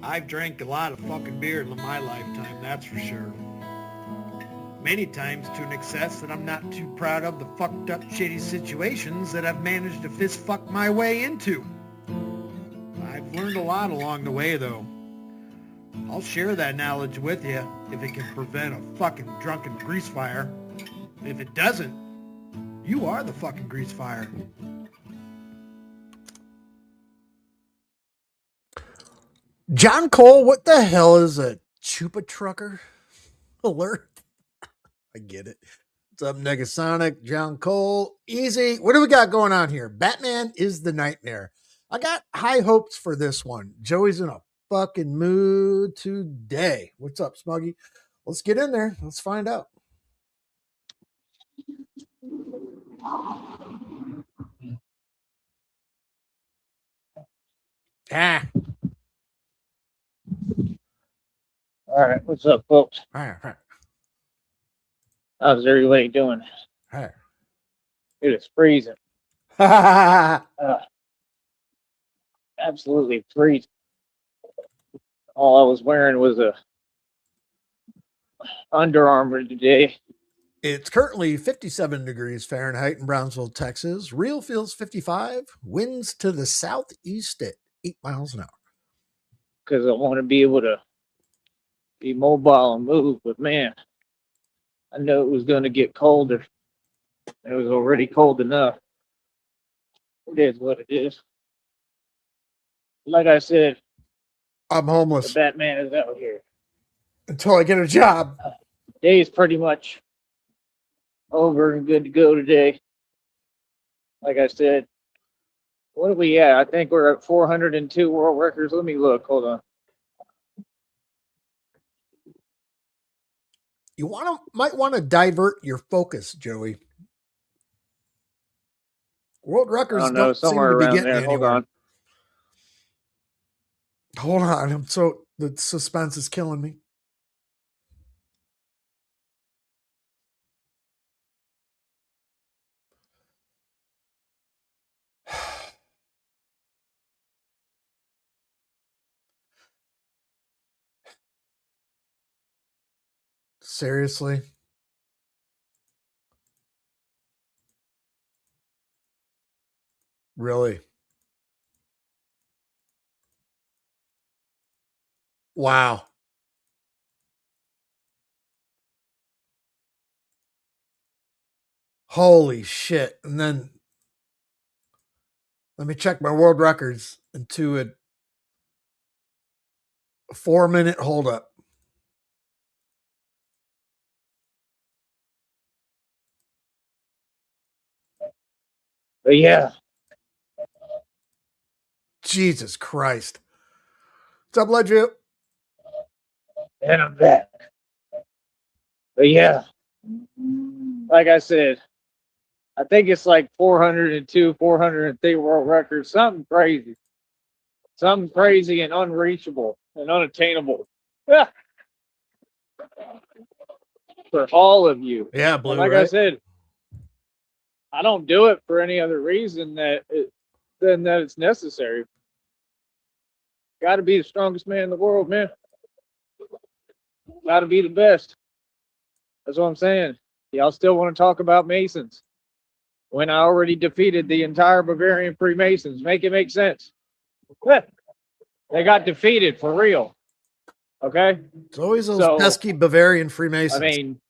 I've drank a lot of fucking beer in my lifetime, that's for sure. Many times to an excess that I'm not too proud of the fucked up shitty situations that I've managed to fist fuck my way into. I've learned a lot along the way though. I'll share that knowledge with you if it can prevent a fucking drunken grease fire. If it doesn't, you are the fucking grease fire. John Cole, what the hell is a chupa trucker alert? I get it. What's up, Negasonic? John Cole, easy. What do we got going on here? Batman is the nightmare. I got high hopes for this one. Joey's in a fucking mood today. What's up, Smuggy? Let's get in there. Let's find out. All right, what's up, folks? All How's everybody doing? right. It is freezing. All Absolutely freezing. All I was wearing was a Under Armour today. It's currently 57 degrees Fahrenheit in Brownsville, Texas. Real feels 55. Winds to the southeast at 8 miles an hour. Because I want to be able to be mobile and move. But man, I know it was going to get colder. It was already cold enough. It is what it is. Like I said, I'm the homeless Batman is out here. until I get a job. Day's pretty much over and good to go today. Like I said, what are we at? I think we're at 402 world records. Let me look. Hold on. You might want to divert your focus, Joey. World I records don't know, don't seem somewhere to be around getting there. Hold anywhere. on. Hold on. The suspense is killing me. Seriously? Really? Wow. Holy shit. And then let me check my world records into a 4-minute holdup. But yeah, Jesus Christ. What's up, Legit? and I'm back. But yeah, like I said, I think it's like 402, 403 world records. Something crazy. Something crazy and unreachable and unattainable. Yeah. For all of you. Yeah, And Blue, like right? I said, I don't do it for any other reason than that it's necessary. Got to be the strongest man in the world, man. Got to be the best. That's what I'm saying. Y'all still want to talk about Masons when I already defeated the entire Bavarian Freemasons? Make it make sense. They got defeated for real. Okay? It's always those So, pesky Bavarian Freemasons. I mean,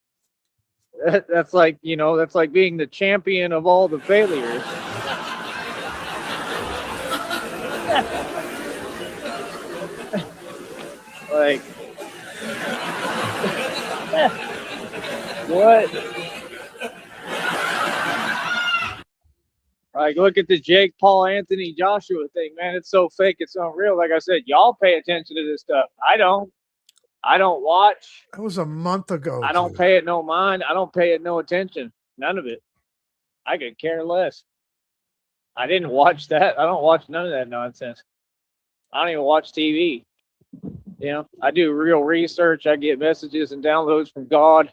that's like, that's like being the champion of all the failures. Like, what? Like, look at the Jake Paul Anthony Joshua thing, man. It's so fake, it's unreal. Like I said, y'all pay attention to this stuff. I don't watch. That was a month ago. I don't pay it no mind. I don't pay it no attention. None of it. I could care less. I didn't watch that. I don't watch none of that nonsense. I don't even watch TV. I do real research. I get messages and downloads from God.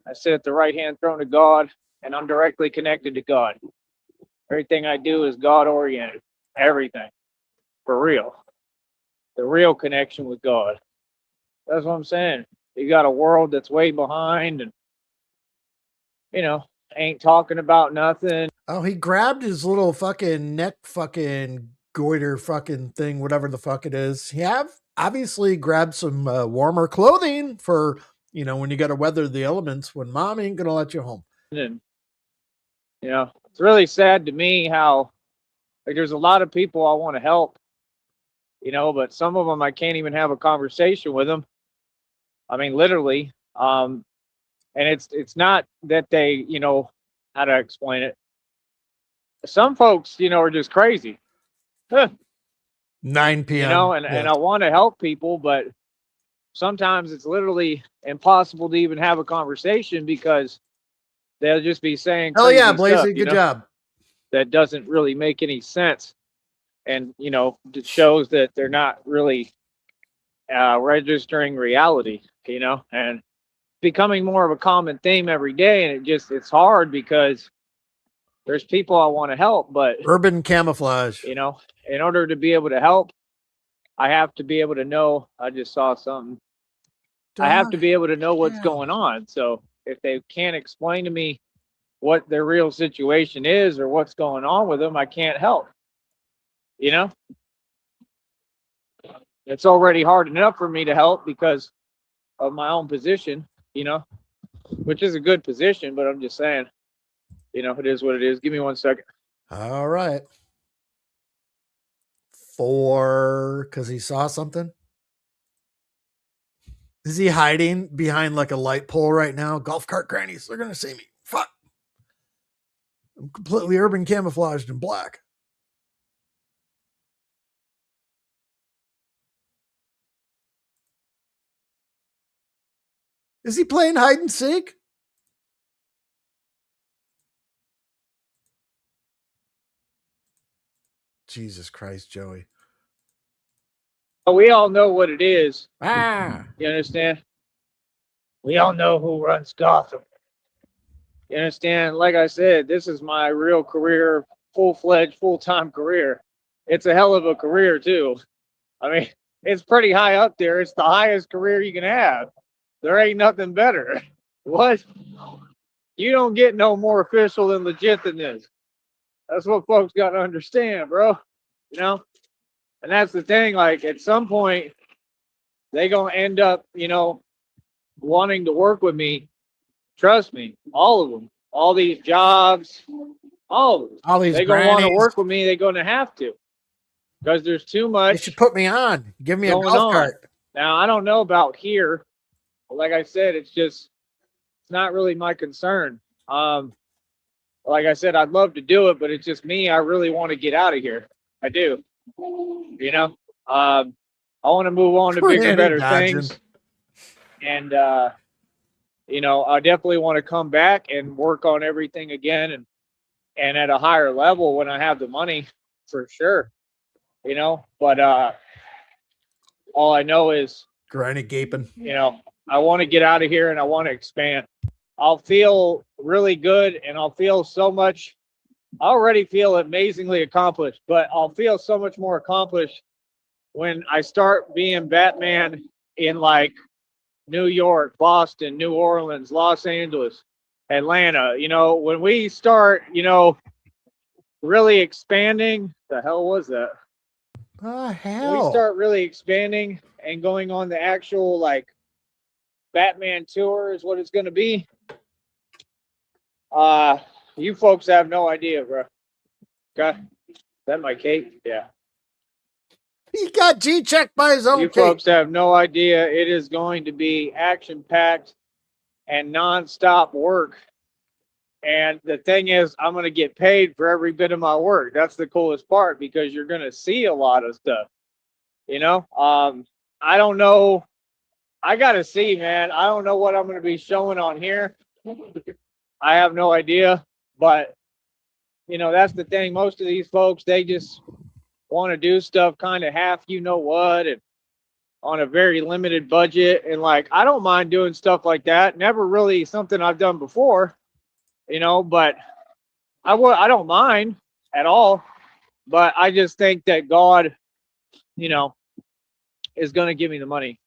I sit at the right-hand throne of God, and I'm directly connected to God. Everything I do is God-oriented. Everything. For real. the real connection with God. That's what I'm saying. You got a world that's way behind and, ain't talking about nothing. Oh, he grabbed his little fucking neck fucking goiter fucking thing, whatever the fuck it is. He have obviously grabbed some warmer clothing for, when you got to weather the elements when mom ain't going to let you home. And, it's really sad to me how, like, there's a lot of people I want to help, but some of them I can't even have a conversation with them. I mean, literally. And it's not that they, how to explain it. Some folks, are just crazy. 9 p.m. And I want to help people, but sometimes it's literally impossible to even have a conversation because they'll just be saying, "Oh yeah, crazy Blazy, stuff, good job." That doesn't really make any sense, and it shows that they're not really registering reality. And becoming more of a common theme every day, and it's hard because there's people I want to help, but urban camouflage. in order to be able to help, I have to be able to know. I just saw something. I have to be able to know what's going on. So if they can't explain to me what their real situation is or what's going on with them, I can't help. It's already hard enough for me to help because of my own position, which is a good position, but I'm just saying, it is what it is. Give me 1 second. All right. 4, because he saw something. Is he hiding behind like a light pole right now? Golf cart grannies, they're gonna see me. Fuck. I'm completely urban camouflaged in black. Is he playing hide and seek? Jesus Christ, Joey. We all know what it is. Ah. You understand? We all know who runs Gotham. You understand? Like I said, this is my real career, full-fledged, full-time career. It's a hell of a career, too. I mean, it's pretty high up there. It's the highest career you can have. There ain't nothing better. What? You don't get no more official and legit than this. That's what folks got to understand, bro. And that's the thing. Like, at some point, they going to end up, wanting to work with me. Trust me, all of them, all these jobs, all of them. All these they're going to want to work with me. They're going to have to because there's too much. They should put me on. Give me a golf cart. Now, I don't know about here. But like I said, it's not really my concern. Like I said, I'd love to do it, but it's just me. I really want to get out of here. I do. I want to move on to bigger, better things. And, I definitely want to come back and work on everything again and at a higher level when I have the money for sure, but all I know is grinding, gaping, I want to get out of here and I want to expand. I'll feel really good and I'll feel so much. I already feel amazingly accomplished, but I'll feel so much more accomplished when I start being Batman in like New York, Boston, New Orleans, Los Angeles, Atlanta. When we start, really expanding, the hell was that? Hell. When we start really expanding and going on the actual like Batman tour is what it's going to be. You folks have no idea, bro. Okay. Is that my cape? Yeah. He got G-checked by his own You cape. folks have no idea. It is going to be action-packed and non-stop work. And the thing is, I'm going to get paid for every bit of my work. That's the coolest part because you're going to see a lot of stuff. I don't know. I got to see, man. I don't know what I'm going to be showing on here. I have no idea. But, that's the thing. Most of these folks, they just want to do stuff kind of half what and on a very limited budget. And, like, I don't mind doing stuff like that. Never really something I've done before, but I don't mind at all. But I just think that God, is going to give me the money.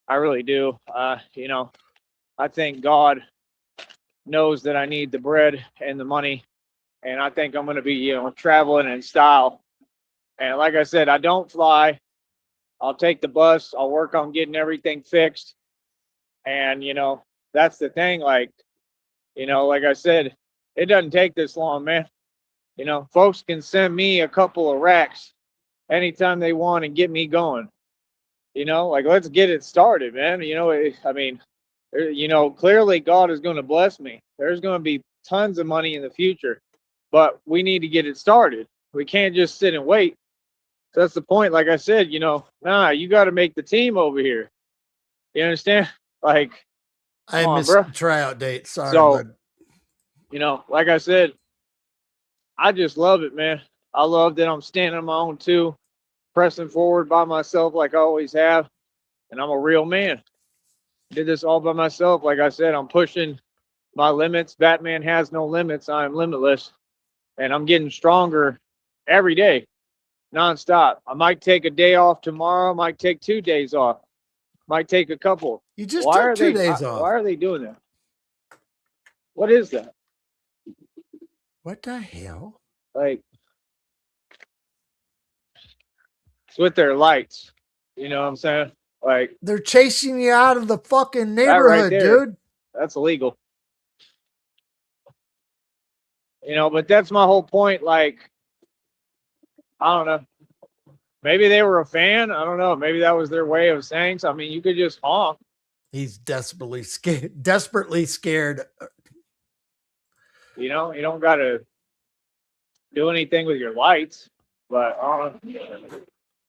I really do. You know, I think God knows that I need the bread and the money, and I think I'm going to be, you know, traveling in style. And like I said, I don't fly. I'll take the bus. I'll work on getting everything fixed. And, you know, that's the thing. Like, you know, like I said, it doesn't take this long, man. You know, folks can send me a couple of racks anytime they want and get me going. You know, like, let's get it started, man. You know, I mean, you know, clearly God is going to bless me. There's going to be tons of money in the future, but we need to get it started. We can't just sit and wait. So that's the point. Like I said, you know, nah, you got to make the team over here. You understand? Like, I come on, missed bro. the tryout date. Sorry, So, bud. you know, like I said, I just love it, man. I love that I'm standing on my own too, pressing forward by myself like I always have, and I'm a real man. Did this all by myself. Like I said, I'm pushing my limits. Batman has no limits. I am limitless, and I'm getting stronger every day, nonstop. I might take a day off tomorrow. Might take 2 days off. Might take a couple. You just Why took are 2 they? days off. Why are they doing that? What is that? What the hell? Like, it's with their lights. You know what I'm saying? Like, They're chasing you out of the fucking that right neighborhood, there, dude. that's illegal. You know, but that's my whole point. Like, I don't know. Maybe they were a fan. I don't know. Maybe that was their way of saying so. I mean, you could just honk. He's desperately scared. Desperately scared. You know, you don't got to do anything with your lights. But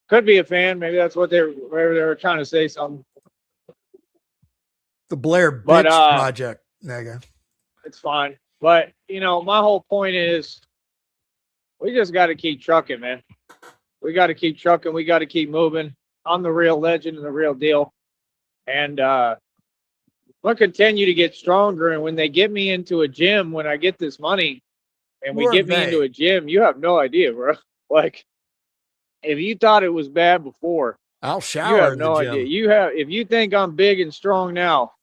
could be a fan. Maybe that's what they were trying to say something. The Blair But Bitch Project, nigga. It's fine. But you know, my whole point is, we just got to keep trucking, man. We got to keep trucking. We got to keep moving. I'm the real legend and the real deal. And I'm going to continue to get stronger. And when they get me into a gym, when I get this money and we get me into a gym, you have no idea, bro. Like, if you thought it was bad before, I'll you shower have in no the gym. idea. If you think I'm big and strong now,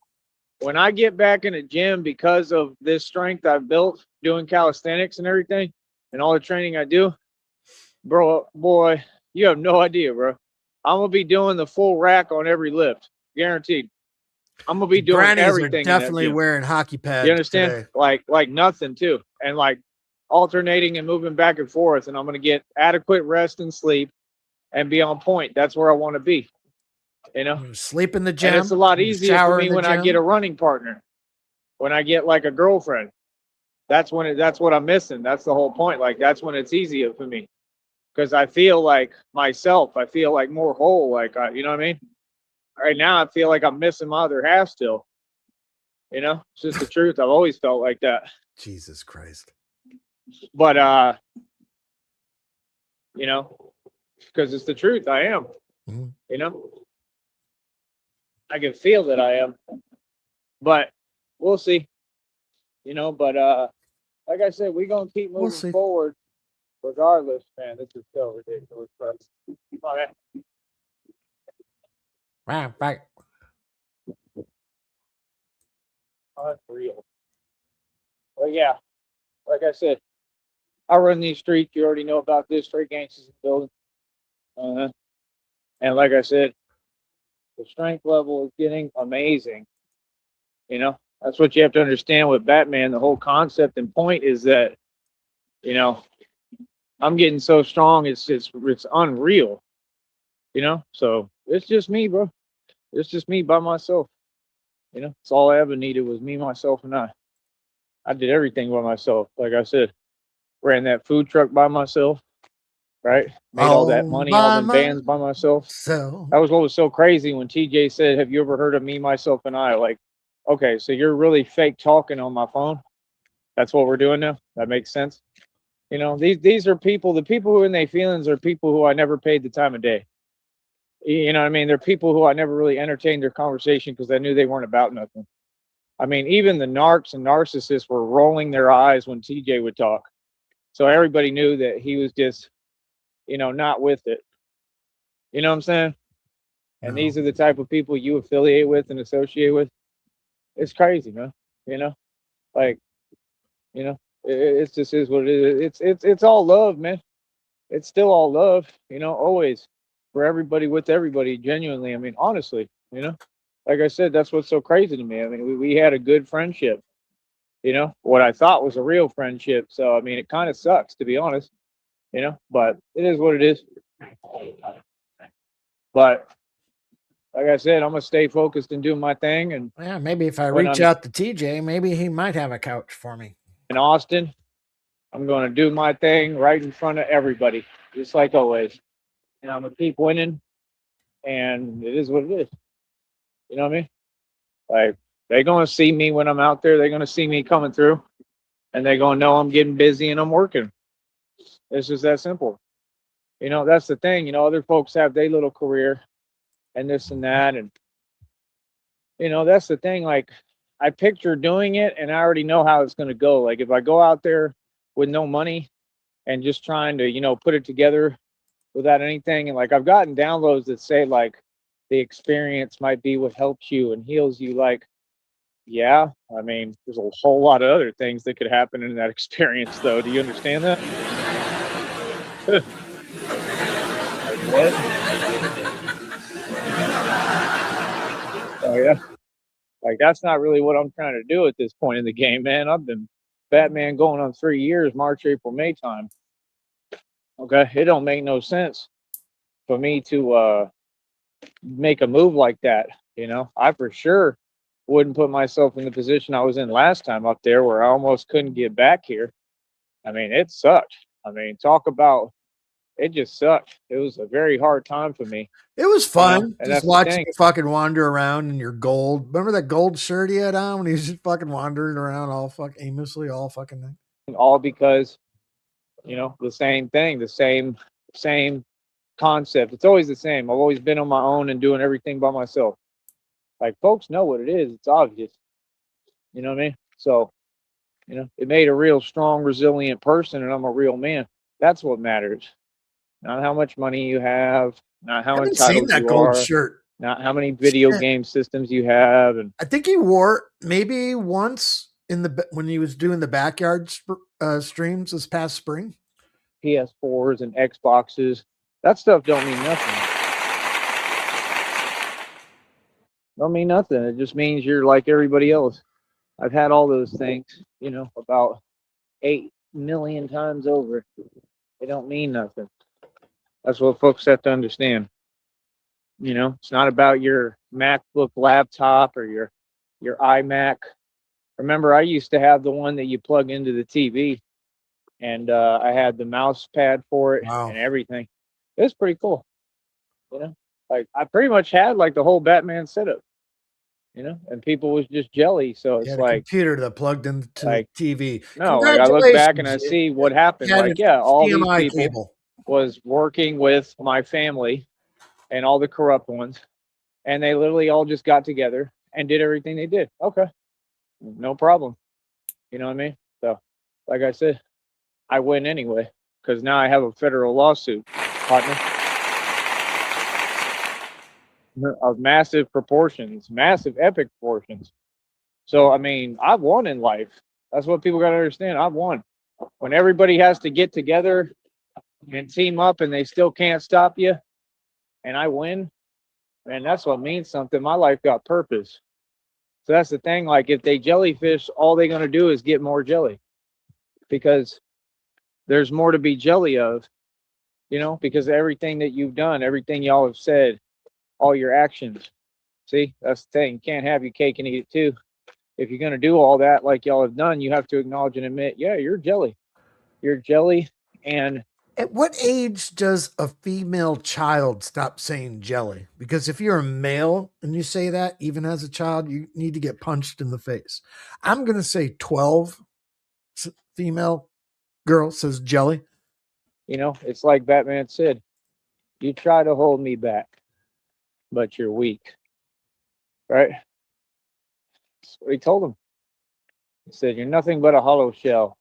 when I get back in the gym because of this strength I've built doing calisthenics and everything and all the training I do, boy, you have no idea, bro. I'm going to be doing the full rack on every lift. Guaranteed. I'm going to be doing Grannies everything. are definitely wearing hockey pads. You understand? Today. Like nothing too. And like alternating and moving back and forth. And I'm going to get adequate rest and sleep and be on point. That's where I want to be. You know, sleep in the gym. And it's a lot easier for me when I get a running partner, when I get like a girlfriend. That's what I'm missing. That's the whole point. Like, that's when it's easier for me, because I feel like myself. I feel like more whole. Like, you know what I mean? Right now, I feel like I'm missing my other half still. You know, it's just the truth. I've always felt like that. Jesus Christ. But you know, because it's the truth. I am. Mm-hmm. You know, I can feel that I am. But we'll see. You know, but like I said, we're gonna keep moving forward regardless, man. This is so ridiculous. But Right. Unreal. But yeah, like I said, I run these streets. You already know about this. Straight gangsters in the building. And like I said, the strength level is getting amazing. You know, that's what you have to understand with Batman. The whole concept and point is that, you know, I'm getting so strong. It's unreal. You know, so it's just me, bro. It's just me by myself. You know, it's all I ever needed was me, myself, and I. I did everything by myself. Like I said, ran that food truck by myself, right? Made all that money, all them bands by myself. That was what was so crazy when TJ said, "Have you ever heard of me, myself, and I?" Like, okay, so you're really fake talking on my phone. That's what we're doing now. That makes sense. You know, these are people. The people who are in their feelings are people who I never paid the time of day. You know what I mean? They're people who I never really entertained their conversation because I knew they weren't about nothing. I mean, even the narcs and narcissists were rolling their eyes when TJ would talk. So everybody knew that he was just, you know, not with it. You know what I'm saying? And No. these are the type of people you affiliate with and associate with. It's crazy, man. You know, like, you know, it's just is what it is. It's all love, man. It's still all love, you know, always for everybody with everybody, genuinely. I mean, honestly, you know, like I said, that's what's so crazy to me. I mean, we had a good friendship, you know, what I thought was a real friendship. So, I mean, it kind of sucks, to be honest, you know, but it is what it is. But like I said, I'm going to stay focused and do my thing. And Yeah, maybe if I when reach I'm out to TJ, maybe he might have a couch for me. in Austin, I'm going to do my thing right in front of everybody, just like always. And I'm going to keep winning. And it is what it is. You know what I mean? Like, they're going to see me when I'm out there. They're going to see me coming through. And they're going to know I'm getting busy and I'm working. It's just that simple. You know, that's the thing. You know, other folks have their little career and this and that. And, you know, that's the thing. Like, I picture doing it and I already know how it's going to go. Like, if I go out there with no money and just trying to, you know, put it together without anything. And like, I've gotten downloads that say, like, the experience might be what helps you and heals you. Like, yeah, I mean, there's a whole lot of other things that could happen in that experience, though. Do you understand that? Like, what? Oh, yeah. Like, that's not really what I'm trying to do at this point in the game, man. I've been Batman going on 3 years, March, April, May time. Okay. It don't make no sense for me to make a move like that. You know, I for sure wouldn't put myself in the position I was in last time up there where I almost couldn't get back here. I mean, it sucked. I mean, talk about it just sucked. It was a very hard time for me, It was you know, fun and just that's the watching thing. you fucking wander around in your gold. Remember that gold shirt he had on when he was just fucking wandering around all fuck aimlessly all fucking night? All because, you know, the same thing, the same concept. It's always the same. I've always been on my own and doing everything by myself. Like, folks know what it is. It's obvious. You know what I mean? So, you know, it made a real strong, resilient person, and I'm a real man. That's what matters. Not how much money you have, not I how haven't seen entitled that you gold are, shirt. not how many video Shit. game systems you have, and I think he wore it maybe once in when he was doing the backyard streams this past spring. PS4s and Xboxes. That stuff don't mean nothing. Don't mean nothing. It just means you're like everybody else. I've had all those things, you know, about 8 million times over. They don't mean nothing. That's what folks have to understand. You know, it's not about your MacBook laptop or your iMac. Remember, I used to have the one that you plug into the TV, and I had the mouse pad for it Wow. and everything. It was pretty cool. You know, like I pretty much had like the whole Batman setup. You know, and people was just jelly. So He it's had a like, computer that plugged into the TV. no, like I look back and Congratulations. I see He what happened. had Like, an yeah, all these HDMI people cable. was working with my family and all the corrupt ones, and they literally all just got together and did everything they did. Okay, no problem. You know what I mean? So, like I said, I win anyway because now I have a federal lawsuit, partner, of massive proportions, massive epic proportions. So, I mean, I've won in life. That's what people got to understand. I've won. When everybody has to get together and team up and they still can't stop you, and I win, man, that's what means something. My life got purpose. So that's the thing. Like, if they jellyfish, all they're going to do is get more jelly because there's more to be jelly of, you know, because everything that you've done, everything y'all have said, all your actions. See, that's the thing. You can't have your cake and eat it too. If you're going to do all that like y'all have done, you have to acknowledge and admit, yeah, you're jelly. You're jelly. And At what age does a female child stop saying jelly? Because if you're a male and you say that, even as a child, you need to get punched in the face. I'm going to say 12 female girl says jelly. you know, it's like Batman said, you try to hold me back, but you're weak. Right? That's what he told him. He said, you're nothing but a hollow shell.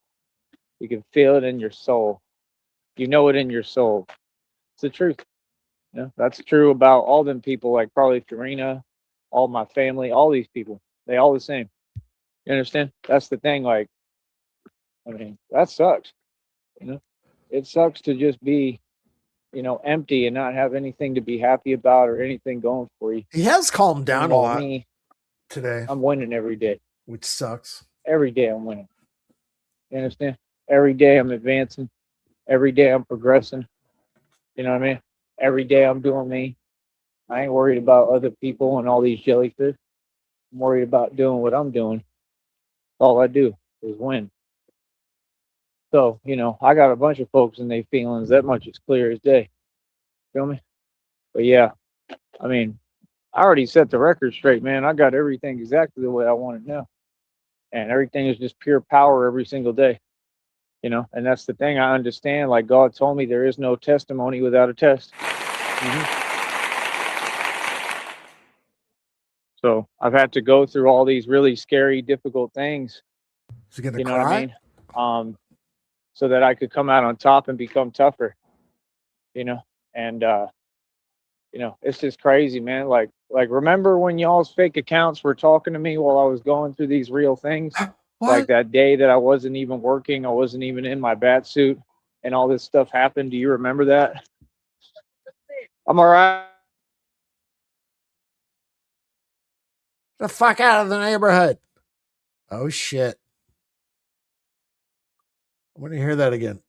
You can feel it in your soul. You know it in your soul. It's the truth. You know, that's true about all them people, like probably Karina, all my family, all these people. They all the same. You understand? That's the thing. Like, I mean, that sucks. You know, it sucks to just be, empty and not have anything to be happy about or anything going for you. He has calmed down a Meanwhile, lot me, today, I'm winning every day. which sucks. Every day I'm winning. You understand? Every day I'm advancing. Every day I'm progressing. You know what I mean? Every day I'm doing me. I ain't worried about other people and all these jellyfish. I'm worried about doing what I'm doing. All I do is win. So, I got a bunch of folks and they feelings. That much is clear as day. Feel me? But yeah, I mean, I already set the record straight, man. I got everything exactly the way I want it now. And everything is just pure power every single day. And that's the thing I understand. Like God told me, there is no testimony without a test. So I've had to go through all these really scary, difficult things. Is he gonna You know cry? what I mean? So that I could come out on top and become tougher. And it's just crazy, man. Like remember when y'all's fake accounts were talking to me while I was going through these real things? What? Like that day that I wasn't even working, I wasn't even in my bat suit, and all this stuff happened. Do you remember that? I'm all right. The fuck out of the neighborhood. Oh shit. I want to hear that again.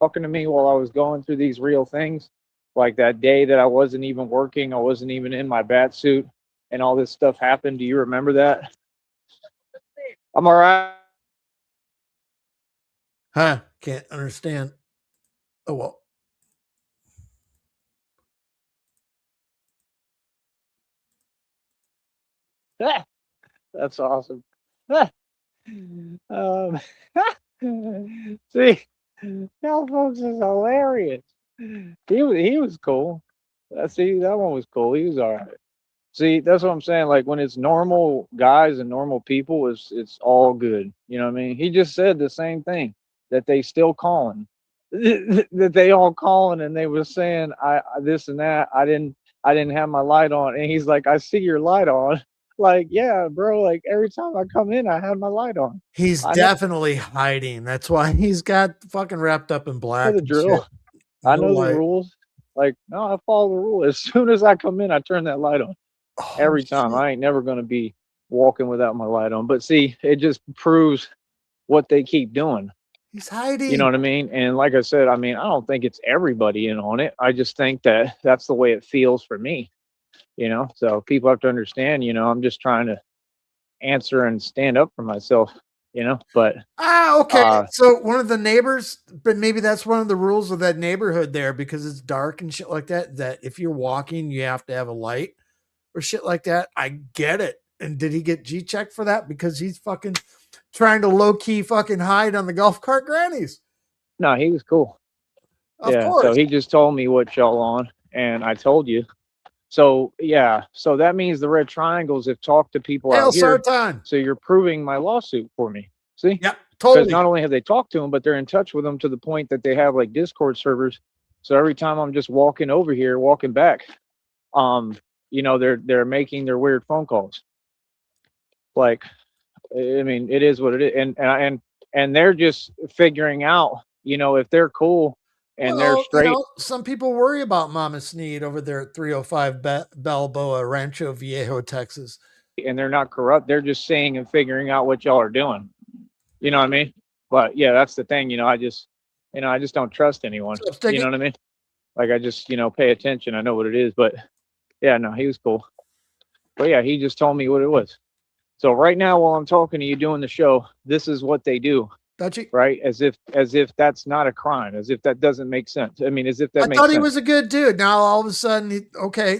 Talking to me while I was going through these real things. Like that day that I wasn't even working, I wasn't even in my bat suit, and all this stuff happened. Do you remember that? I'm all right. Huh? Can't understand. Oh well. That's awesome. See, y'all folks is hilarious. He was cool. See, that one was cool. He was all right. See, that's what I'm saying. Like when it's normal guys and normal people, it's all good. You know what I mean? He just said the same thing that they still calling, that they all calling, and they were saying I this and that. I didn't have my light on, and he's like, I see your light on. Like, yeah, bro. Like every time I come in, I had my light on. He's I know definitely hiding. That's why he's got fucking wrapped up in black the and drill. shit. I No know the light. rules. Like, no, I follow the rule. As soon as I come in, I turn that light on. Oh, Every time. shit. I ain't never gonna be walking without my light on. But see, it just proves what they keep doing. He's hiding. You know what I mean? And like I said, I mean, I don't think it's everybody in on it. I just think that that's the way it feels for me. So people have to understand. I'm just trying to answer and stand up for myself. But Okay. So one of the neighbors, but maybe that's one of the rules of that neighborhood there because it's dark and shit like that. That if you're walking, you have to have a light or shit like that. I get it. And did he get G checked for that? Because he's fucking trying to low key fucking hide on the golf cart grannies. no, he was cool. Of Yeah. course. So he just told me what y'all on, and I told you. So yeah, so that means the red triangles have talked to people Hail out here. Sartan. So you're proving my lawsuit for me. See? Yep, Because totally. not only have they talked to them, but they're in touch with them to the point that they have like Discord servers. So every time I'm just walking over here, walking back, they're making their weird phone calls. Like, I mean, it is what it is, and they're just figuring out, if they're cool and they're Well, straight. some people worry about Mama Sneed over there at 305 Balboa Rancho Viejo, Texas. And they're not corrupt. They're just saying and figuring out what y'all are doing. You know what I mean? But yeah, that's the thing. I just don't trust anyone. You know what I mean? Like I just, pay attention. I know what it is. But yeah, no, he was cool. But yeah, he just told me what it was. So right now, while I'm talking to you doing the show, this is what they do. Right? As if that's not a crime, as if that doesn't make sense. I mean, as if that makes sense. I thought he was a good dude. Now all of a sudden,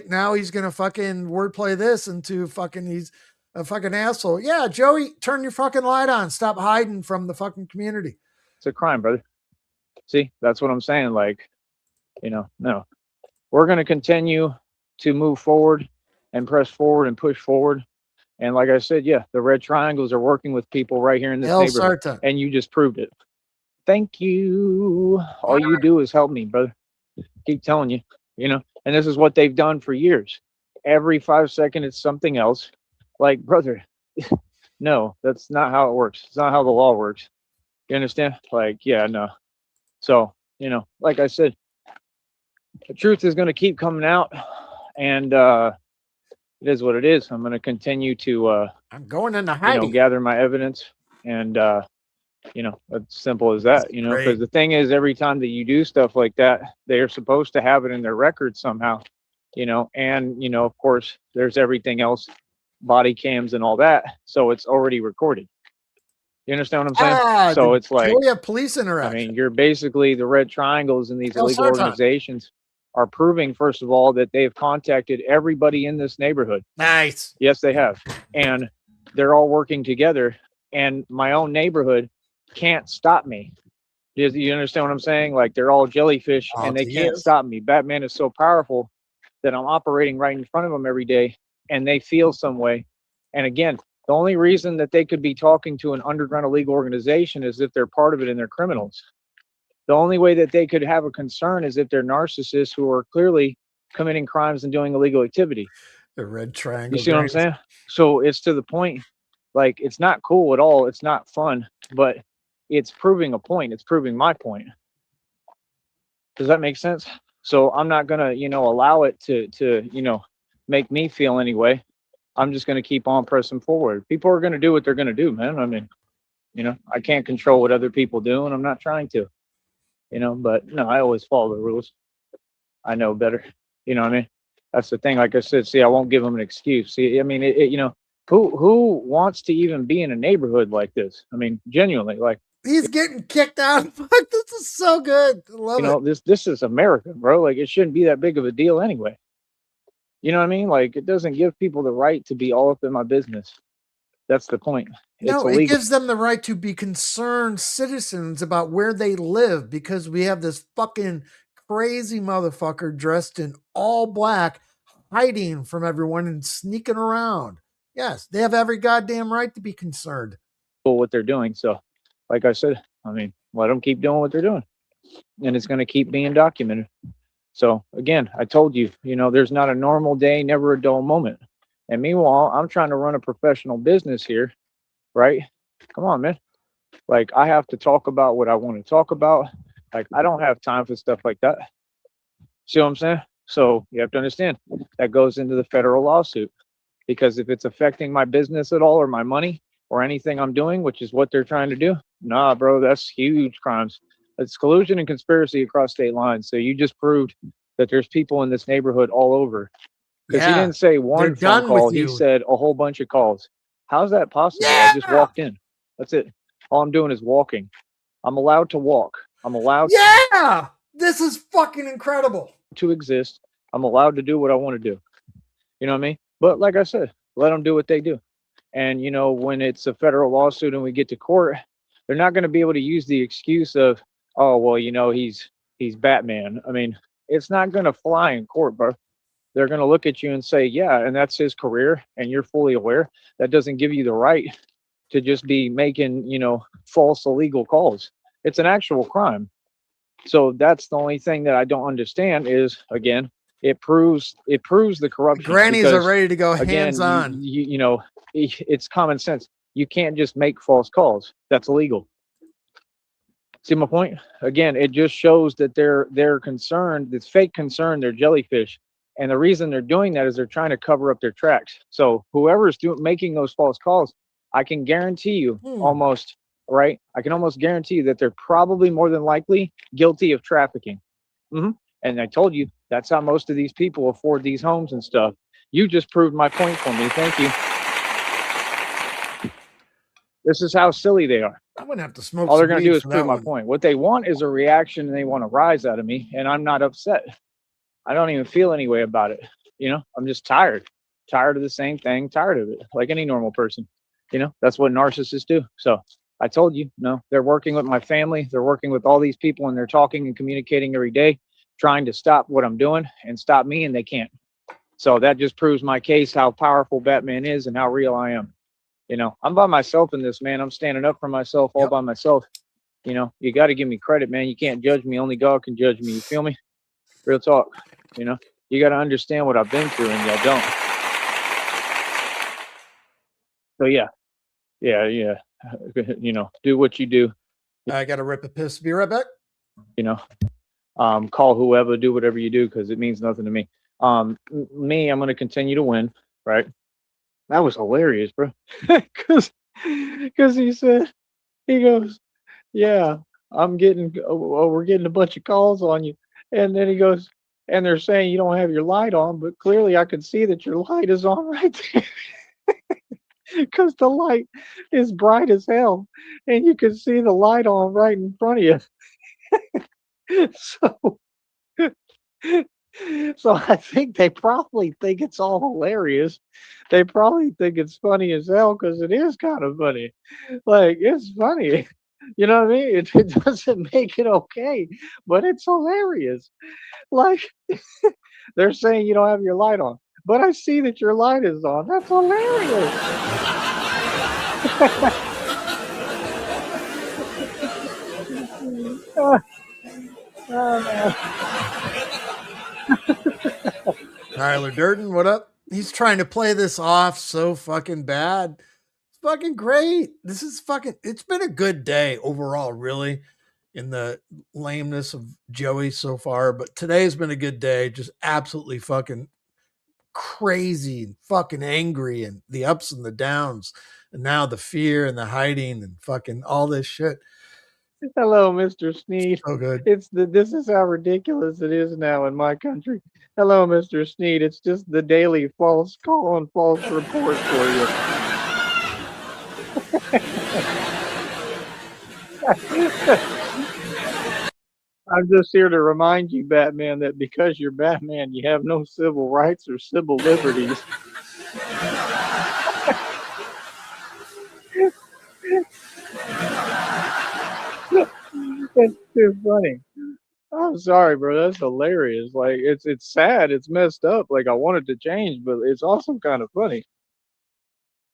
now he's gonna fucking wordplay this into fucking he's a fucking asshole. Yeah, Joey, turn your fucking light on. Stop hiding from the fucking community. It's a crime, brother. See, that's what I'm saying. Like, no, we're gonna continue to move forward and press forward and push forward. And like I said, yeah, the red triangles are working with people right here in this neighborhood, and you just proved it. Thank you. All you do is help me, brother. Keep telling you, and this is what they've done for years. Every 5 seconds, it's something else. Like, brother, no, that's not how it works. It's not how the law works. You understand? Like, yeah, no. So, like I said, the truth is going to keep coming out, and it is what it is. I'm going to continue to, I'm going into hiding. gather my evidence, and it's simple as that. Because Great. the thing is, every time that you do stuff like that, they are supposed to have it in their record somehow. And of course, there's everything else, body cams and all that, so it's already recorded. You understand what I'm saying? So it's like, Julia police interaction. I mean, you're basically the red triangles in these illegal Sarton. organizations are proving, first of all, that they've contacted everybody in this neighborhood. Nice. Yes, they have. And they're all working together. And my own neighborhood can't stop me. You understand what I'm saying? Like, they're all jellyfish and they can't stop me. Batman is so powerful that I'm operating right in front of them every day, and they feel some way. And again, the only reason that they could be talking to an underground illegal organization is if they're part of it and they're criminals. The only way that they could have a concern is if they're narcissists who are clearly committing crimes and doing illegal activity. The red triangle. You see what I'm saying? So it's to the point, like, it's not cool at all. It's not fun, but it's proving a point. It's proving my point. Does that make sense? So I'm not going to, allow it to make me feel any way. I'm just going to keep on pressing forward. People are going to do what they're going to do, man. I mean, I can't control what other people do, and I'm not trying to, but no, I always follow the rules. I know better. You know what I mean? That's the thing. Like I said, see, I won't give them an excuse. See, I mean, who wants to even be in a neighborhood like this? I mean, genuinely, like, he's getting kicked out. Fuck, this is so good. I love it. This is America, bro. Like, it shouldn't be that big of a deal anyway. You know what I mean? Like, it doesn't give people the right to be all up in my business. That's the point. No, it gives them the right to be concerned citizens about where they live, because we have this fucking crazy motherfucker dressed in all black hiding from everyone and sneaking around. Yes, they have every goddamn right to be concerned. What they're doing. So, like I said, I mean, let them keep doing what they're doing, and it's going to keep being documented. So again, I told you, there's not a normal day, never a dull moment. And meanwhile, I'm trying to run a professional business here, right? Come on, man. Like, I have to talk about what I want to talk about. Like, I don't have time for stuff like that. See what I'm saying? So you have to understand that goes into the federal lawsuit, because if it's affecting my business at all, or my money, or anything I'm doing, which is what they're trying to do, nah, bro, that's huge crimes. It's collusion and conspiracy across state lines. So you just proved that there's people in this neighborhood all over. Because he didn't say one phone call. He said a whole bunch of calls. How's that possible? I just walked in. That's it. All I'm doing is walking. I'm allowed to walk. I'm allowed this is fucking incredible. To exist. I'm allowed to do what I want to do. You know what I mean? But like I said, let them do what they do. And, when it's a federal lawsuit and we get to court, they're not going to be able to use the excuse of, oh, well, he's Batman. I mean, it's not going to fly in court, bro. They're going to look at you and say, yeah, and that's his career, and you're fully aware. That doesn't give you the right to just be making, false illegal calls. It's an actual crime. So that's the only thing that I don't understand is, again, it proves the corruption. Grannies are ready to go hands on. It's common sense. You can't just make false calls. That's illegal. See my point? Again, it just shows that they're concerned. It's fake concern. They're jellyfish. And the reason they're doing that is they're trying to cover up their tracks. So whoever's making those false calls, I can guarantee you almost, right? I can almost guarantee you that they're probably more than likely guilty of trafficking. And I told you, that's how most of these people afford these homes and stuff. You just proved my point for me. Thank you. This is how silly they are. I'm going to have to smoke. All they're going to do is prove my point. What they want is a reaction, and they want a rise out of me, and I'm not upset. I don't even feel any way about it. I'm just tired of the same thing, tired of it, like any normal person. That's what narcissists do. So I told you, they're working with my family. They're working with all these people, and they're talking and communicating every day, trying to stop what I'm doing and stop me, and they can't. So that just proves my case, how powerful Batman is and how real I am. I'm by myself in this, man. I'm standing up for myself all by myself. You know, you got to give me credit, man. You can't judge me. Only God can judge me. You feel me? Real talk. You know, you got to understand what I've been through, and y'all don't. So yeah. You know, do what you do. I got to rip a piss. Be right back. You know, call whoever, do whatever you do, because it means nothing to me. Me, I'm gonna continue to win, right? That was hilarious, bro. Because he goes, yeah, we're getting a bunch of calls on you, and then he goes, and they're saying you don't have your light on, but clearly I can see that your light is on right there. Because the light is bright as hell, and you can see the light on right in front of you. So, so I think they probably think it's all hilarious. They probably think it's funny as hell because it is kind of funny. Like it's funny. You know what I mean? It doesn't make it okay, but it's hilarious. Like they're saying you don't have your light on, but I see that your light is on. That's hilarious. Tyler Durden, what up? He's trying to play this off so fucking bad. It's fucking great. This is fucking, it's been a good day overall, really, in the lameness of Joey so far. But today's been a good day. Just absolutely fucking crazy and fucking angry and the ups and the downs. And now the fear and the hiding and fucking all this shit. Hello, Mr. Sneed. So good. This is how ridiculous it is now in my country. Hello, Mr. Sneed. It's just the daily false call and false report for you. I'm just here to remind you, Batman, that because you're Batman, you have no civil rights or civil liberties. That's too funny. I'm sorry, bro. That's hilarious. Like it's sad. It's messed up. Like I wanted to change, but it's also kind of funny.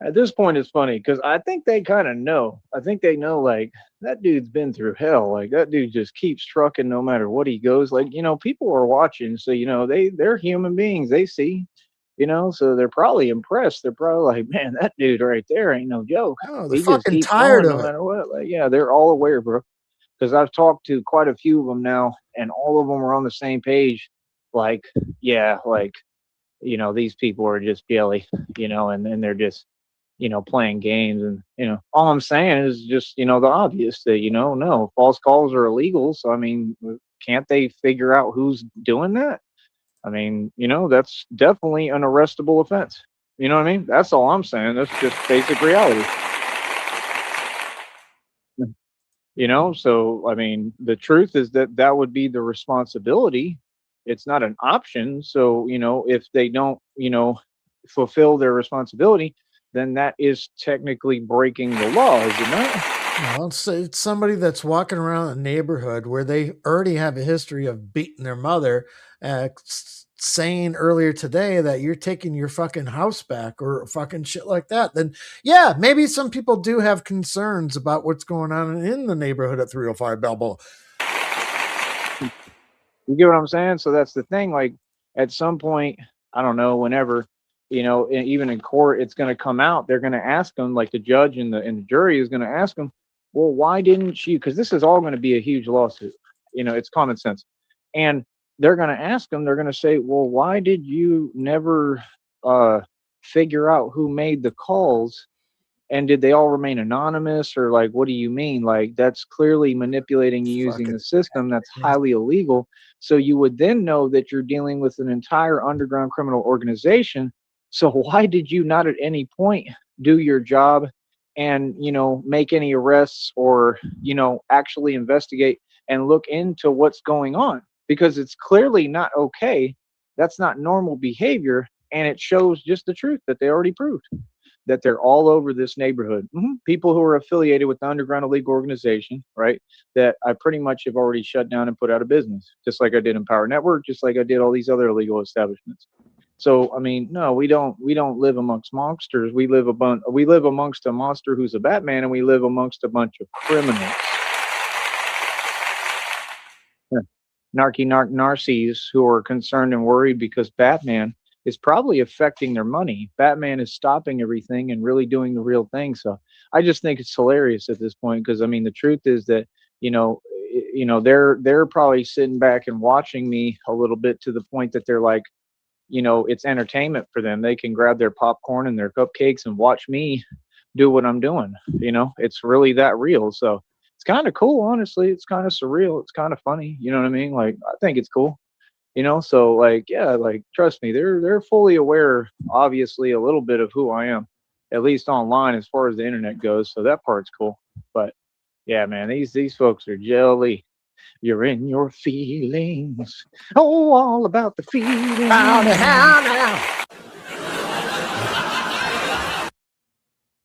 At this point, it's funny because I think they kind of know. I think they know, like, that dude's been through hell. Like, that dude just keeps trucking no matter what he goes. Like, you know, people are watching. So, you know, they're human beings. They see, you know, so they're probably impressed. They're probably like, man, that dude right there ain't no joke. Oh, they're He just fucking keeps tired going of no it. matter what. Like, yeah, they're all aware, bro. Because I've talked to quite a few of them now, and all of them are on the same page. Like, yeah, like, you know, these people are just jelly, you know, and they're just, you know, playing games. And, you know, all I'm saying is just, you know, the obvious that, you know, no, false calls are illegal. So, I mean, can't they figure out who's doing that? I mean, you know, that's definitely an arrestable offense. You know what I mean? That's all I'm saying. That's just basic reality. You know, so, I mean, the truth is that that would be the responsibility. It's not an option. So, you know, if they don't, you know, fulfill their responsibility, then that is technically breaking the law, is it not? Well, it's somebody that's walking around a neighborhood where they already have a history of beating their mother, saying earlier today that you're taking your fucking house back or fucking shit like that. Then, yeah, maybe some people do have concerns about what's going on in the neighborhood at 305 Balboa. You get what I'm saying? So that's the thing. Like, at some point, I don't know, whenever, you know, even in court, it's going to come out. They're going to ask them, like the judge and the jury is going to ask them, well, why didn't you? Because this is all going to be a huge lawsuit. You know, it's common sense. And they're going to ask them, they're going to say, well, why did you never figure out who made the calls? And did they all remain anonymous, or like, what do you mean? Like, that's clearly manipulating you using Fucking the system. That's highly illegal. So you would then know that you're dealing with an entire underground criminal organization. So why did you not at any point do your job and, you know, make any arrests or, you know, actually investigate and look into what's going on? Because it's clearly not okay. That's not normal behavior. And it shows just the truth that they already proved, that they're all over this neighborhood. People who are affiliated with the underground illegal organization, right? That I pretty much have already shut down and put out of business, just like I did in Power Network, just like I did all these other illegal establishments. So, I mean, no, we don't live amongst monsters. We live amongst a monster who's a Batman, and we live amongst a bunch of criminals. narcies who are concerned and worried because Batman is probably affecting their money. Batman is stopping everything and really doing the real thing. So I just think it's hilarious at this point because I mean the truth is that they're probably sitting back and watching me a little bit to the point that they're like, it's entertainment for them. They can grab their popcorn and their cupcakes and watch me do what I'm doing. It's really that real. So it's kind of cool, honestly. It's kind of surreal. It's kind of funny. You know what I mean? Like, I think it's cool. So like, yeah, like trust me, they're fully aware, obviously, a little bit of who I am, at least online as far as the internet goes. So that part's cool. But yeah, man, these folks are jelly. You're in your feelings. Oh, all about the feelings. How now?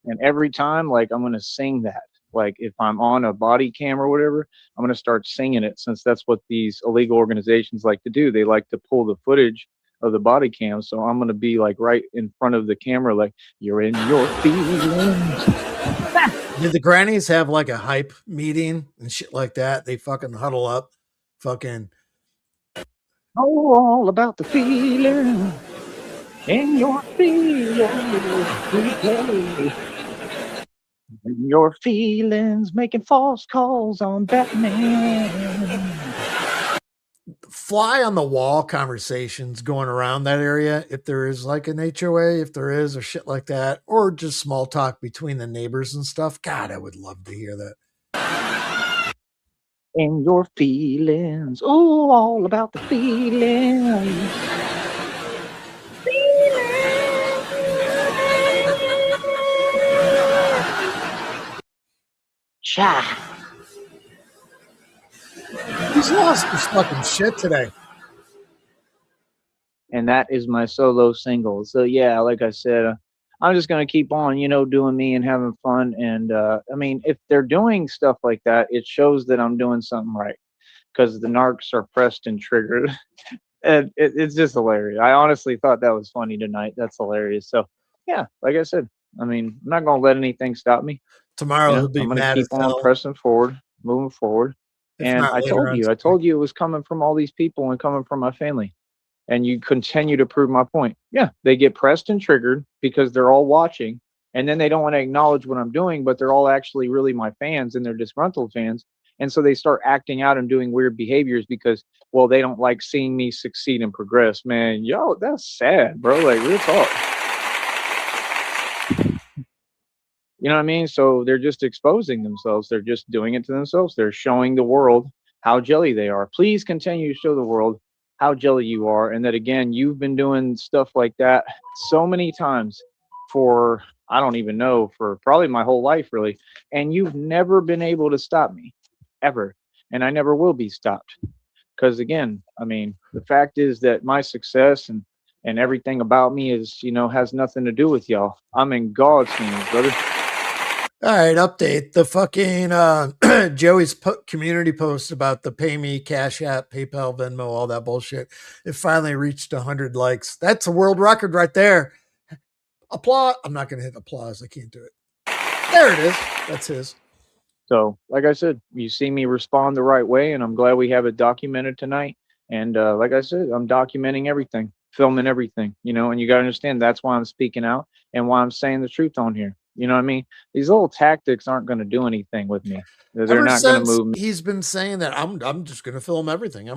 And every time, like, I'm gonna sing that. Like, if I'm on a body cam or whatever, I'm gonna start singing it since that's what these illegal organizations like to do. They like to pull the footage of the body cam. So I'm gonna be like right in front of the camera, like, you're in your feelings. Did the grannies have like a hype meeting and shit like that? They fucking huddle up, fucking. Oh, all about the feeling. In your feelings. In your feelings, making false calls on Batman. Fly on the wall conversations going around that area, if there is like an HOA, if there is, or shit like that, or just small talk between the neighbors and stuff. God, I would love to hear that. In your feelings. Oh, all about the feelings. Cha. He's lost his fucking shit today. And that is my solo single. So yeah, like I said, I'm just gonna keep on, doing me and having fun. And I mean, if they're doing stuff like that, it shows that I'm doing something right because the narcs are pressed and triggered. And it's just hilarious. I honestly thought that was funny tonight. That's hilarious. So yeah, like I said, I mean, I'm not gonna let anything stop me. Tomorrow he'll be I'm gonna mad keep as on hell. pressing forward, moving forward. If And not I later told on you, it was coming from all these people and coming from my family. And you continue to prove my point. Yeah, they get pressed and triggered because they're all watching, and then they don't want to acknowledge what I'm doing, but they're all actually really my fans and they're disgruntled fans. And so they start acting out and doing weird behaviors because, well, they don't like seeing me succeed and progress. Man, yo, that's sad, bro. Like, real talk. You know what I mean? So they're just exposing themselves. They're just doing it to themselves. They're showing the world how jelly they are. Please continue to show the world how jelly you are. And that, again, you've been doing stuff like that so many times for, I don't even know, for probably my whole life, really. And you've never been able to stop me, ever. And I never will be stopped. Because, again, I mean, the fact is that my success and everything about me is, has nothing to do with y'all. I'm in God's hands, brother. All right, update the fucking Joey's community post about the pay me, Cash App, PayPal, Venmo, all that bullshit. It finally reached 100 likes. That's a world record right there. Applause. I'm not going to hit applause. I can't do it. There it is. That's his. So, like I said, you see me respond the right way, and I'm glad we have it documented tonight. And like I said, I'm documenting everything, filming everything, and you got to understand that's why I'm speaking out and why I'm saying the truth on here. You know what I mean? These little tactics aren't going to do anything with me. They're not going to move me. He's been saying that I'm just going to film everything.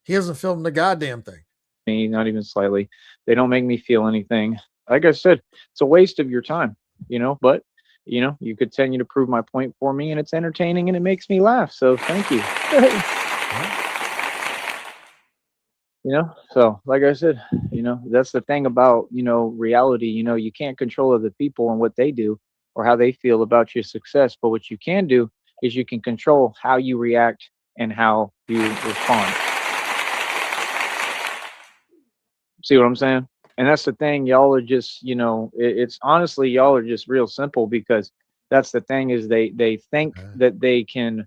He hasn't filmed a goddamn thing. Not even slightly. They don't make me feel anything. Like I said, it's a waste of your time, but you continue to prove my point for me, and it's entertaining and it makes me laugh. So thank you. So like I said, that's the thing about, reality. You can't control other people and what they do or how they feel about your success. But what you can do is you can control how you react and how you respond. See what I'm saying? And that's the thing. Y'all are just, it's honestly, y'all are just real simple because that's the thing is they think that they can,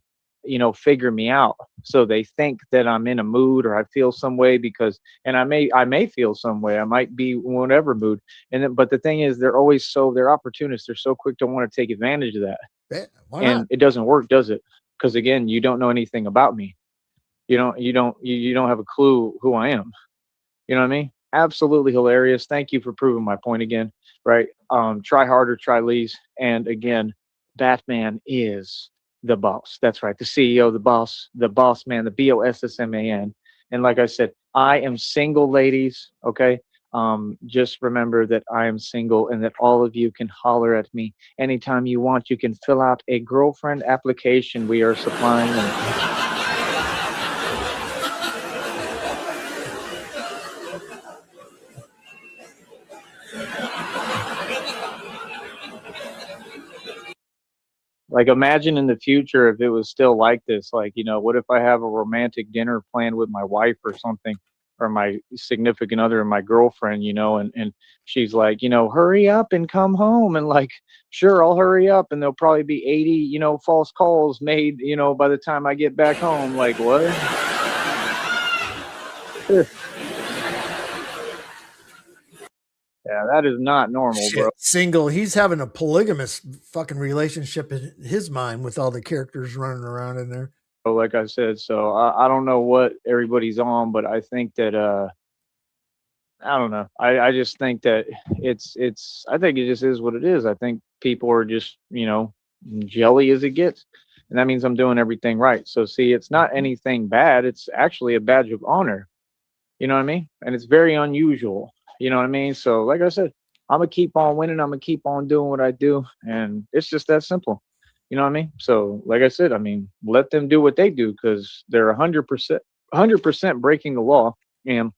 figure me out. So they think that I'm in a mood or I feel some way because, and I may feel some way. I might be whatever mood. And then, but the thing is, they're opportunists. They're so quick to want to take advantage of that. Yeah, why and not? It doesn't work, does it? Because again, you don't know anything about me. You don't have a clue who I am. You know what I mean? Absolutely hilarious. Thank you for proving my point again. Right? Try harder, try least. And again, Batman is the boss. That's right. The CEO, the boss man, the BOSSMAN. And like I said, I am single, ladies. Okay. Just remember that I am single and that all of you can holler at me anytime you want. You can fill out a girlfriend application. We are supplying them. Like, imagine in the future if it was still like this. Like, what if I have a romantic dinner planned with my wife or something, or my significant other and my girlfriend, and she's like, hurry up and come home. And like, sure, I'll hurry up. And there'll probably be 80, false calls made, by the time I get back home. Like, what? Yeah, that is not normal, bro. Shit, single. He's having a polygamous fucking relationship in his mind with all the characters running around in there. Like I said, so I don't know what everybody's on, but I think that I don't know. I just think that I think it just is what it is. I think people are just, jelly as it gets. And that means I'm doing everything right. So see, it's not anything bad. It's actually a badge of honor. You know what I mean? And it's very unusual. You know what I mean? So like I said, I'm gonna keep on winning. I'm gonna keep on doing what I do. And it's just that simple. You know what I mean? So like I said, I mean, let them do what they do because they're 100% breaking the law. And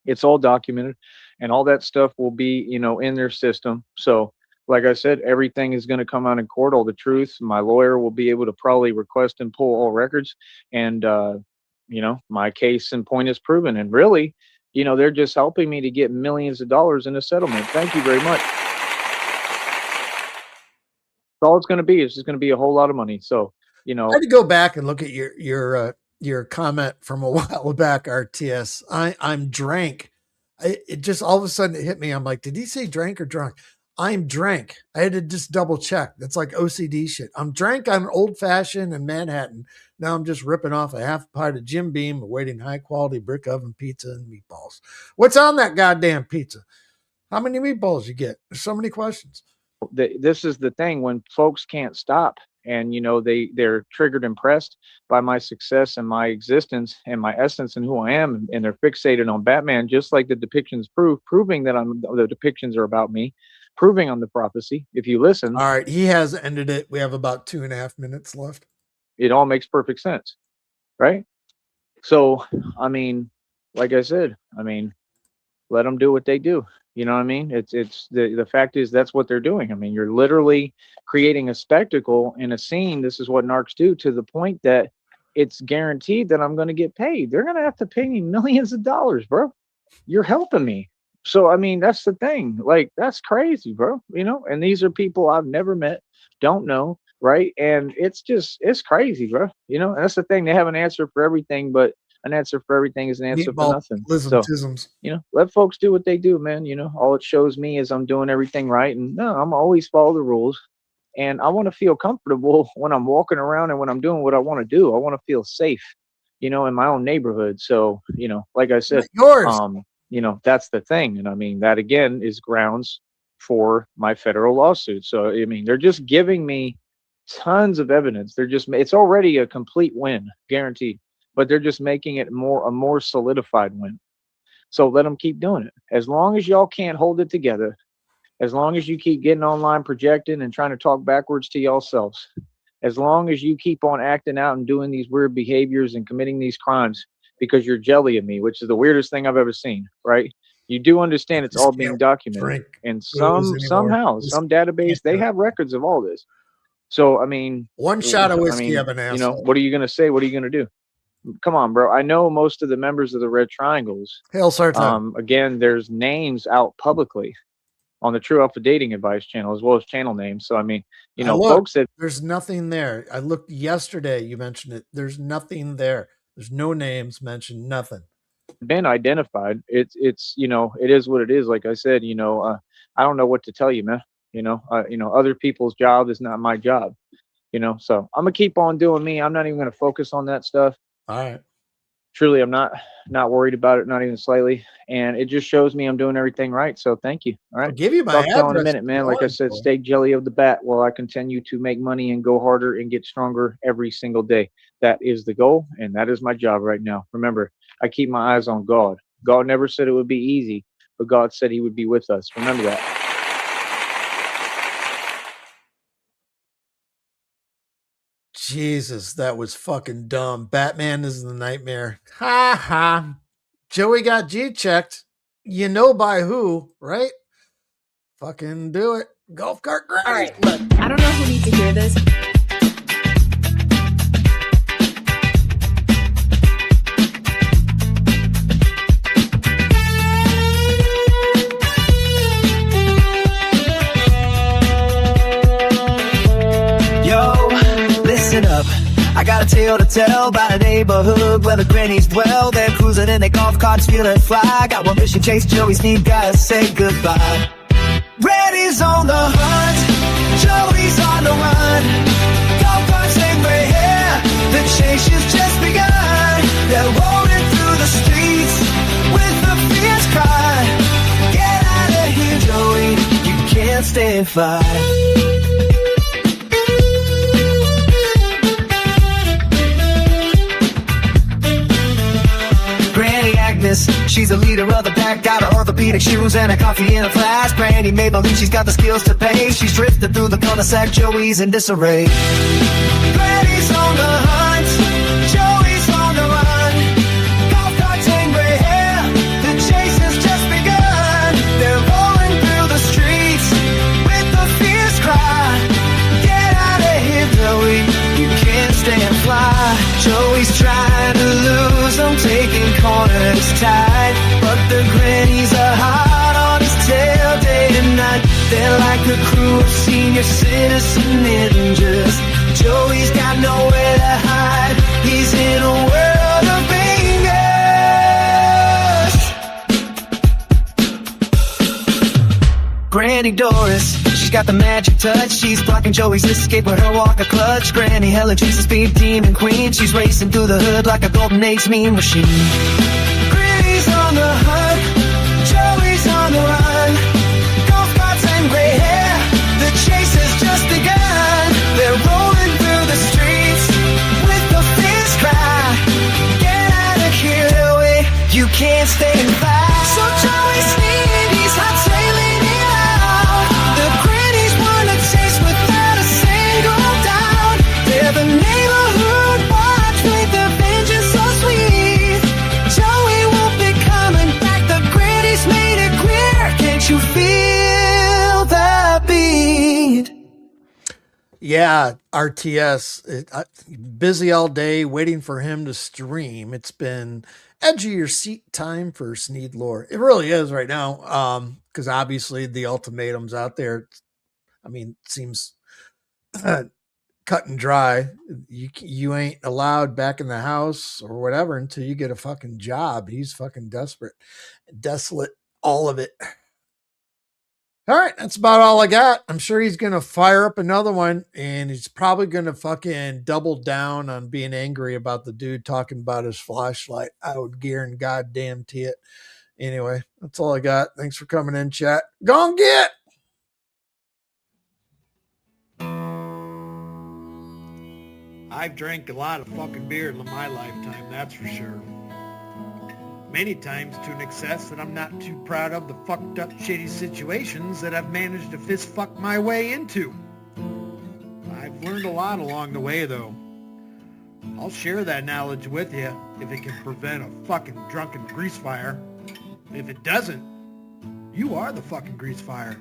it's all documented, and all that stuff will be, in their system. So, like I said, everything is going to come out in court, all the truth. My lawyer will be able to probably request and pull all records, and my case and point is proven. And really, they're just helping me to get millions of dollars in a settlement. Thank you very much. All it's going to be is just going to be a whole lot of money. So, I had to go back and look at your comment from a while back, RTS. I'm drank. It just all of a sudden it hit me. I'm like, did he say drank or drunk? I'm drank. I had to just double check. That's like OCD shit. I'm drank on old fashioned and Manhattan. Now I'm just ripping off a half pint of Jim Beam, awaiting high quality brick oven pizza and meatballs. What's on that goddamn pizza? How many meatballs you get? There's so many questions. This is the thing when folks can't stop, and they're triggered and pressed by my success and my existence and my essence and who I am, and they're fixated on Batman, just like the depictions proving that the depictions are about me, proving on the prophecy. If you listen, all right, he has ended it. We have about 2.5 minutes left. It all makes perfect sense, right? So I mean, like I said, I mean, let them do what they do. You know what I mean? It's the fact is that's what they're doing. I mean, you're literally creating a spectacle in a scene. This is what narcs do, to the point that it's guaranteed that I'm going to get paid. They're going to have to pay me millions of dollars, bro. You're helping me. So I mean, that's the thing. Like, that's crazy, bro. And these are people I've never met, don't know, right? And it's crazy, bro. And that's the thing. They have an answer for everything, but an answer for everything is an answer for nothing. So, let folks do what they do, man. All it shows me is I'm doing everything right, and no, I'm always follow the rules. And I want to feel comfortable when I'm walking around and when I'm doing what I want to do. I want to feel safe, in my own neighborhood. So, like I said, yours. That's the thing. And I mean, that again is grounds for my federal lawsuit. So, I mean, they're just giving me tons of evidence. It's already a complete win, guaranteed, but they're just making it a more solidified win. So let them keep doing it. As long as y'all can't hold it together, as long as you keep getting online projecting and trying to talk backwards to yourselves, as long as you keep on acting out and doing these weird behaviors and committing these crimes because you're jelly of me, which is the weirdest thing I've ever seen, right? You do understand it's all being documented. And somehow, some database, they have records of all this. So, I mean, one shot of whiskey of an asshole. What are you going to say? What are you going to do? Come on, bro. I know most of the members of the Red Triangles. Hail Sartan. Again, there's names out publicly on the True Alpha Dating Advice channel, as well as channel names. So, I mean, folks said there's nothing there. I looked yesterday. You mentioned it. There's nothing there. There's no names mentioned. Nothing. Been identified. It is what it is. Like I said, I don't know what to tell you, man. Other people's job is not my job. So I'm gonna keep on doing me. I'm not even gonna focus on that stuff. All right. truly, I'm not worried about it, not even slightly. And it just shows me I'm doing everything right. So thank you. All I'll right. give you my Talk to y'all in a address minute, if man. you Like I want, said, Cole. stay jelly of the bat while I continue to make money and go harder and get stronger every single day. That is the goal, and that is my job right now. Remember, I keep my eyes on God. God never said it would be easy, but God said he would be with us. Remember that. Jesus, that was fucking dumb. Batman is the nightmare. Ha ha. Joey got G checked. You know by who, right? Fucking do it. Golf cart All granny. right, look, I don't know who needs to hear this. Yo, listen up. I got a tale to tell about a neighborhood where the grannies dwell. They're cruising in their golf carts, feeling fly. Got one mission, chase Joey, Sneed, gotta say goodbye. Granny's on the hunt, Joey's on the run. Golf carts and gray hair, the chase has just begun. They're rolling through the streets with a fierce cry. Get out of here, Joey, you can't stand fire. She's a leader of the pack, got her orthopedic shoes and a coffee in a flask. Granny may believe she's got the skills to pay. She's drifted through the cul-de-sac, Joey's in disarray. Granny's on the hunt, Joey's on the run. Golf carts and gray hair, the chase has just begun. They're rolling through the streets with a fierce cry. Get out of here, Joey, you can't stand fly. Joey's trying to lose, I'm taking corners tight, but the grannies are hot on his tail day and night. They're like a crew of senior citizen ninjas. Joey's got nowhere to hide, he's in a world of bangers. Granny Doris, she's got the magic touch. She's blocking Joey's escape with her walker clutch. Granny Helen, she's the speed demon queen. She's racing through the hood like a golden age mean machine. Granny's on the hunt, Joey's on the run. Golf carts and gray hair, the chase has just begun. They're rolling through the streets with a fierce cry. Get out of here, Joey, you can't stay in fire. So Joey Sneed, he's hot sailing it out. The grannies wanna chase without a single doubt. They're the neighborhood watch with their vengeance so sweet. Joey won't be coming back, the grannies made it clear. Can't you feel the beat? Yeah, RTS. Busy all day waiting for him to stream. It's been edge of your seat time for Sneed lore. It really is right now. Because obviously the ultimatum's out there. I mean, it seems cut and dry. You ain't allowed back in the house or whatever until you get a fucking job. He's fucking desperate, desolate, all of it. All right, that's about all I got. I'm sure he's going to fire up another one, and he's probably going to fucking double down on being angry about the dude talking about his flashlight. I would guarantee goddamn it. Anyway, that's all I got. Thanks for coming in, chat. Go and get. I've drank a lot of fucking beer in my lifetime, that's for sure. Many times to an excess that I'm not too proud of the fucked up shitty situations that I've managed to fist fuck my way into. I've learned a lot along the way though. I'll share that knowledge with you if it can prevent a fucking drunken grease fire. If it doesn't, you are the fucking grease fire.